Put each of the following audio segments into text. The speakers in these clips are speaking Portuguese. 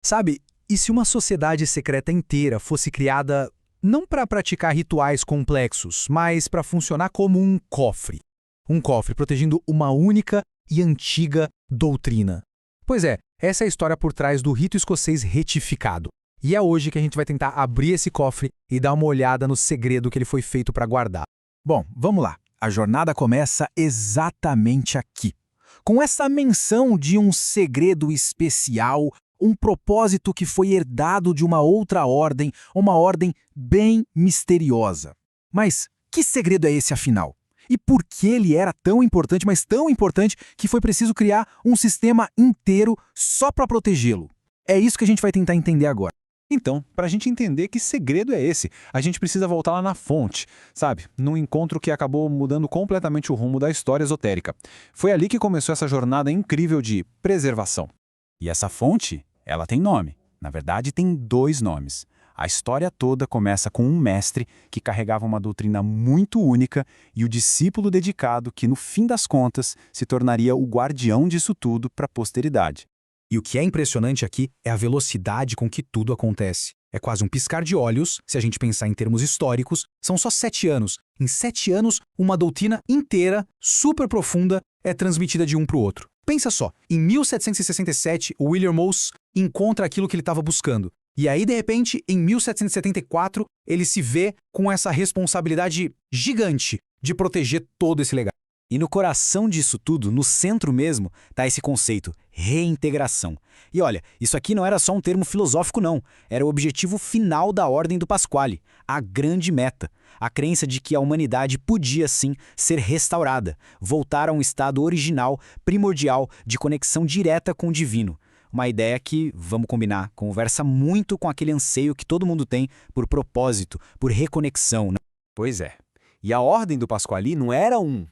Sabe, e se uma sociedade secreta inteira fosse criada não para praticar rituais complexos, mas para funcionar como um cofre? Um cofre protegendo uma única e antiga doutrina. Pois é, essa é a história por trás do rito escocês retificado. E é hoje que a gente vai tentar abrir esse cofre e dar uma olhada no segredo que ele foi feito para guardar. Bom, vamos lá. A jornada começa exatamente aqui, com essa menção de um segredo especial, um propósito que foi herdado de uma outra ordem, uma ordem bem misteriosa. Mas que segredo é esse, afinal? E por que ele era tão importante, mas tão importante, que foi preciso criar um sistema inteiro só para protegê-lo? É isso que a gente vai tentar entender agora. Então, para a gente entender que segredo é esse, a gente precisa voltar lá na fonte, sabe? Num encontro que acabou mudando completamente o rumo da história esotérica. Foi ali que começou essa jornada incrível de preservação. E essa fonte, ela tem nome. Na verdade, tem dois nomes. A história toda começa com um mestre que carregava uma doutrina muito única e o discípulo dedicado que, no fim das contas, se tornaria o guardião disso tudo para a posteridade. E o que é impressionante aqui é a velocidade com que tudo acontece. É quase um piscar de olhos, se a gente pensar em termos históricos, são só 7 anos. Em 7 anos, uma doutrina inteira, super profunda, é transmitida de um para o outro. Pensa só, em 1767, o William Morse encontra aquilo que ele estava buscando. E aí, de repente, em 1774, ele se vê com essa responsabilidade gigante de proteger todo esse legado. E no coração disso tudo, no centro mesmo, está esse conceito, reintegração. E olha, isso aqui não era só um termo filosófico não, era o objetivo final da Ordem do Pasquale, a grande meta, a crença de que a humanidade podia sim ser restaurada, voltar a um estado original, primordial, de conexão direta com o divino. Uma ideia que, vamos combinar, conversa muito com aquele anseio que todo mundo tem por propósito, por reconexão, né? Pois é. E a Ordem do Pasquale não era um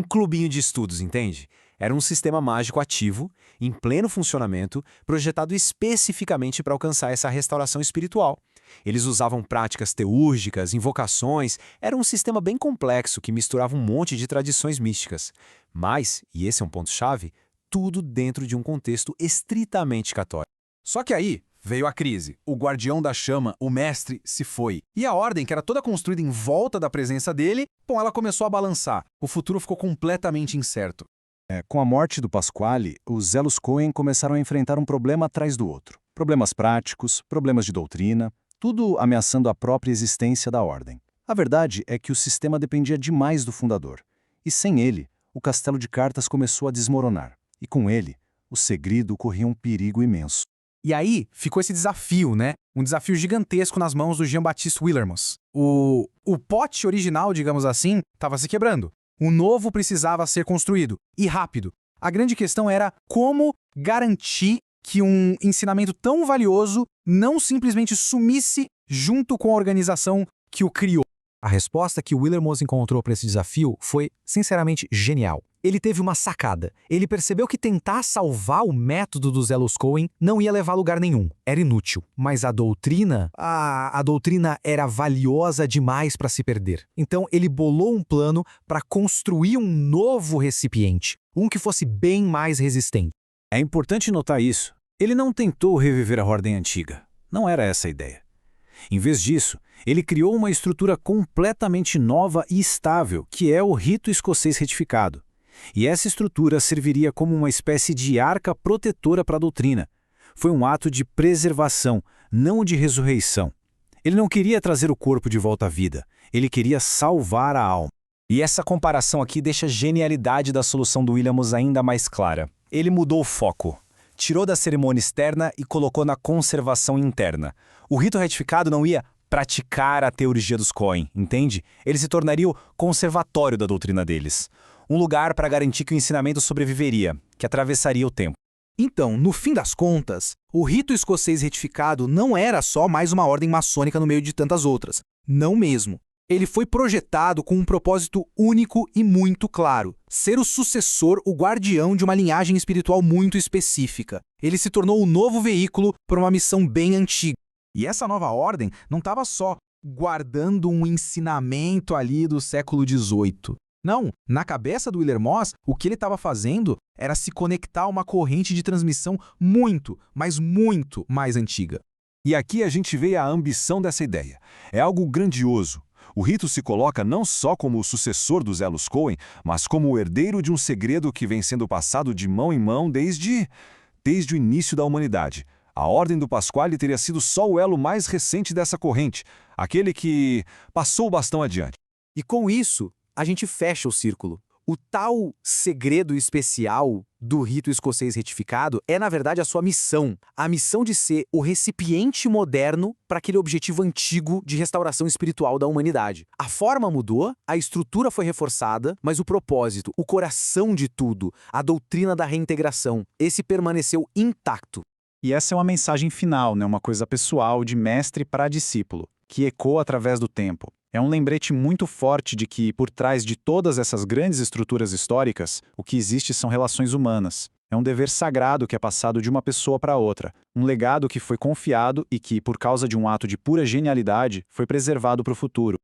clubinho de estudos, entende? Era um sistema mágico ativo, em pleno funcionamento, projetado especificamente para alcançar essa restauração espiritual. Eles usavam práticas teúrgicas, invocações, era um sistema bem complexo que misturava um monte de tradições místicas. Mas, e esse é um ponto-chave, tudo dentro de um contexto estritamente católico. Só que aí veio a crise. O guardião da chama, o mestre, se foi. E a ordem, que era toda construída em volta da presença dele, bom, ela começou a balançar. O futuro ficou completamente incerto. Com a morte do Pasquale, os Zelos Cohen começaram a enfrentar um problema atrás do outro. Problemas práticos, problemas de doutrina, tudo ameaçando a própria existência da ordem. A verdade é que o sistema dependia demais do fundador. E sem ele, o castelo de cartas começou a desmoronar. E com ele, o segredo corria um perigo imenso. E aí ficou esse desafio, né? Um desafio gigantesco nas mãos do Jean-Baptiste Willermus. O pote original, digamos assim, estava se quebrando. O novo precisava ser construído, e rápido. A grande questão era como garantir que um ensinamento tão valioso não simplesmente sumisse junto com a organização que o criou. A resposta que Willermus encontrou para esse desafio foi, sinceramente, genial. Ele teve uma sacada. Ele percebeu que tentar salvar o método dos Zelos Cohen não ia levar a lugar nenhum. Era inútil. Mas a doutrina era valiosa demais para se perder. Então ele bolou um plano para construir um novo recipiente. Um que fosse bem mais resistente. É importante notar isso. Ele não tentou reviver a ordem antiga. Não era essa a ideia. Em vez disso, ele criou uma estrutura completamente nova e estável, que é o rito escocês retificado. E essa estrutura serviria como uma espécie de arca protetora para a doutrina. Foi um ato de preservação, não de ressurreição. Ele não queria trazer o corpo de volta à vida, ele queria salvar a alma. E essa comparação aqui deixa a genialidade da solução do Williams ainda mais clara. Ele mudou o foco. Tirou da cerimônia externa e colocou na conservação interna. O rito retificado não ia praticar a teologia dos Cohen, entende? Ele se tornaria o conservatório da doutrina deles. Um lugar para garantir que o ensinamento sobreviveria, que atravessaria o tempo. Então, no fim das contas, o rito escocês retificado não era só mais uma ordem maçônica no meio de tantas outras. Não mesmo. Ele foi projetado com um propósito único e muito claro: ser o sucessor, o guardião de uma linhagem espiritual muito específica. Ele se tornou o novo veículo para uma missão bem antiga. E essa nova ordem não estava só guardando um ensinamento ali do século XVIII. Não, na cabeça do Willer Moss, o que ele estava fazendo era se conectar a uma corrente de transmissão muito, mas muito mais antiga. E aqui a gente vê a ambição dessa ideia. É algo grandioso. O rito se coloca não só como o sucessor dos Elos Cohen, mas como o herdeiro de um segredo que vem sendo passado de mão em mão desde o início da humanidade. A Ordem do Pasquale teria sido só o elo mais recente dessa corrente, aquele que passou o bastão adiante. E com isso, a gente fecha o círculo. O tal segredo especial do rito escocês retificado é, na verdade, a sua missão. A missão de ser o recipiente moderno para aquele objetivo antigo de restauração espiritual da humanidade. A forma mudou, a estrutura foi reforçada, mas o propósito, o coração de tudo, a doutrina da reintegração, esse permaneceu intacto. E essa é uma mensagem final, né? Uma coisa pessoal de mestre para discípulo, que ecoa através do tempo. É um lembrete muito forte de que, por trás de todas essas grandes estruturas históricas, o que existe são relações humanas. É um dever sagrado que é passado de uma pessoa para outra, um legado que foi confiado e que, por causa de um ato de pura genialidade, foi preservado para o futuro.